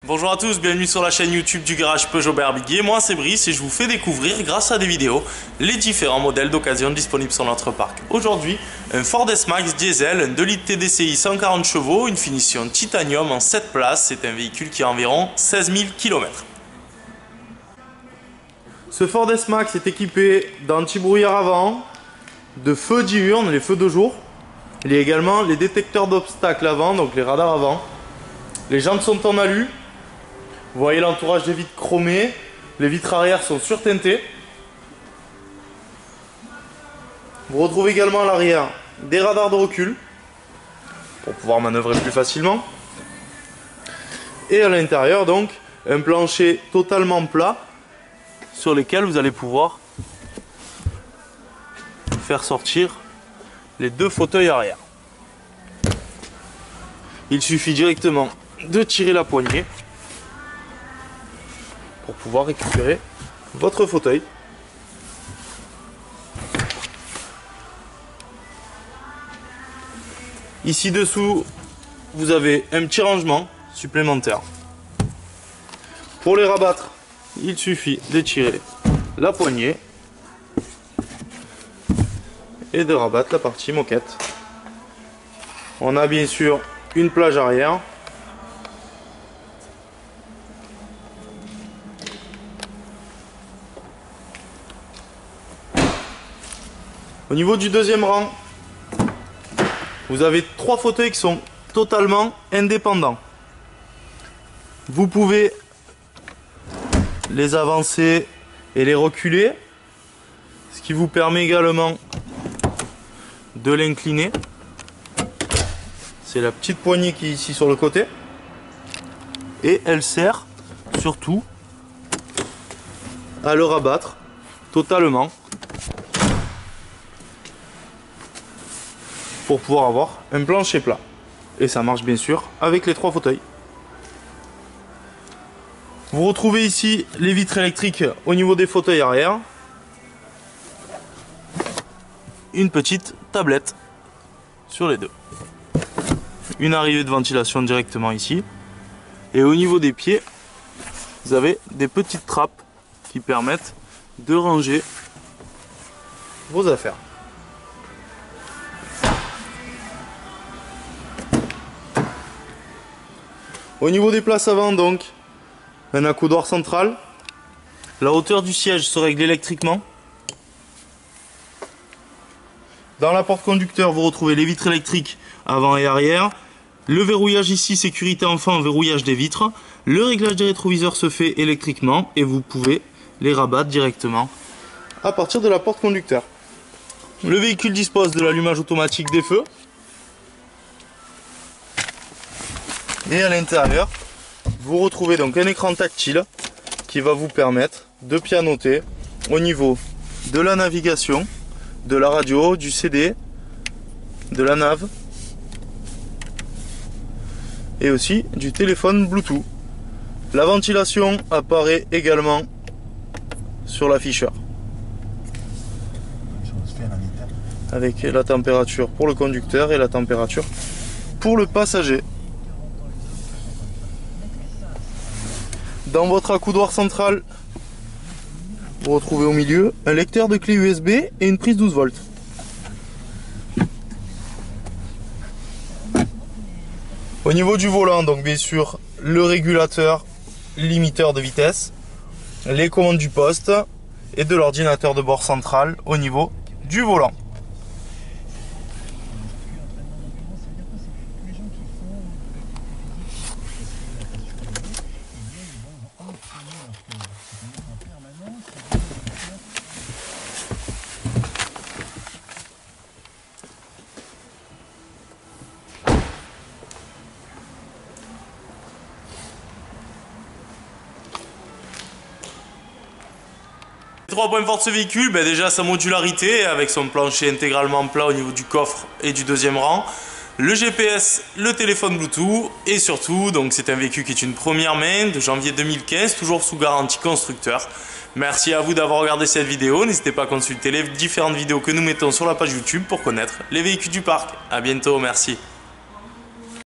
Bonjour à tous, bienvenue sur la chaîne YouTube du garage Peugeot Barbiguier. Moi c'est Brice et je vous fais découvrir grâce à des vidéos les différents modèles d'occasion disponibles sur notre parc. Aujourd'hui, un Ford S-Max diesel, un 2 litres TDCi 140 chevaux, une finition titanium en 7 places. C'est un véhicule qui a environ 16 000 km. Ce Ford S-Max est équipé d'anti-brouillard avant, de feux diurnes, les feux de jour. Il y a également les détecteurs d'obstacles avant, donc les radars avant. Les jantes sont en alu. Vous voyez l'entourage des vitres chromées. Les vitres arrière sont surteintées. Vous retrouvez également à l'arrière des radars de recul pour pouvoir manœuvrer plus facilement. Et à l'intérieur donc un plancher totalement plat sur lequel vous allez pouvoir faire sortir les deux fauteuils arrière. Il suffit directement de tirer la poignée pour pouvoir récupérer votre fauteuil. Ici dessous, vous avez un petit rangement supplémentaire. Pour les rabattre, il suffit de tirer la poignée et de rabattre la partie moquette. On a bien sûr une plage arrière. Au niveau du deuxième rang, vous avez 3 fauteuils qui sont totalement indépendants. Vous pouvez les avancer et les reculer, ce qui vous permet également de l'incliner. C'est la petite poignée qui est ici sur le côté. Et elle sert surtout à le rabattre totalement pour pouvoir avoir un plancher plat. Et ça marche bien sûr avec les 3 fauteuils. Vous retrouvez ici les vitres électriques au niveau des fauteuils arrière. Une petite tablette sur les deux. Une arrivée de ventilation directement ici. Et au niveau des pieds, vous avez des petites trappes qui permettent de ranger vos affaires. Au niveau des places avant, donc, un accoudoir central. La hauteur du siège se règle électriquement. Dans la porte conducteur, vous retrouvez les vitres électriques avant et arrière. Le verrouillage ici, sécurité enfant, verrouillage des vitres. Le réglage des rétroviseurs se fait électriquement et vous pouvez les rabattre directement à partir de la porte conducteur. Le véhicule dispose de l'allumage automatique des feux. Et à l'intérieur, vous retrouvez donc un écran tactile qui va vous permettre de pianoter au niveau de la navigation, de la radio, du CD, de la nav et aussi du téléphone Bluetooth. La ventilation apparaît également sur l'afficheur avec la température pour le conducteur et la température pour le passager. Dans votre accoudoir central, vous retrouvez au milieu un lecteur de clé USB et une prise 12 volts. Au niveau du volant, donc bien sûr, le régulateur, limiteur de vitesse, les commandes du poste et de l'ordinateur de bord central au niveau du volant. Les 3 points forts de ce véhicule, déjà sa modularité avec son plancher intégralement plat au niveau du coffre et du deuxième rang, le GPS, le téléphone Bluetooth et surtout, donc c'est un véhicule qui est une première main de janvier 2015, toujours sous garantie constructeur. Merci à vous d'avoir regardé cette vidéo, n'hésitez pas à consulter les différentes vidéos que nous mettons sur la page YouTube pour connaître les véhicules du parc. A bientôt, merci.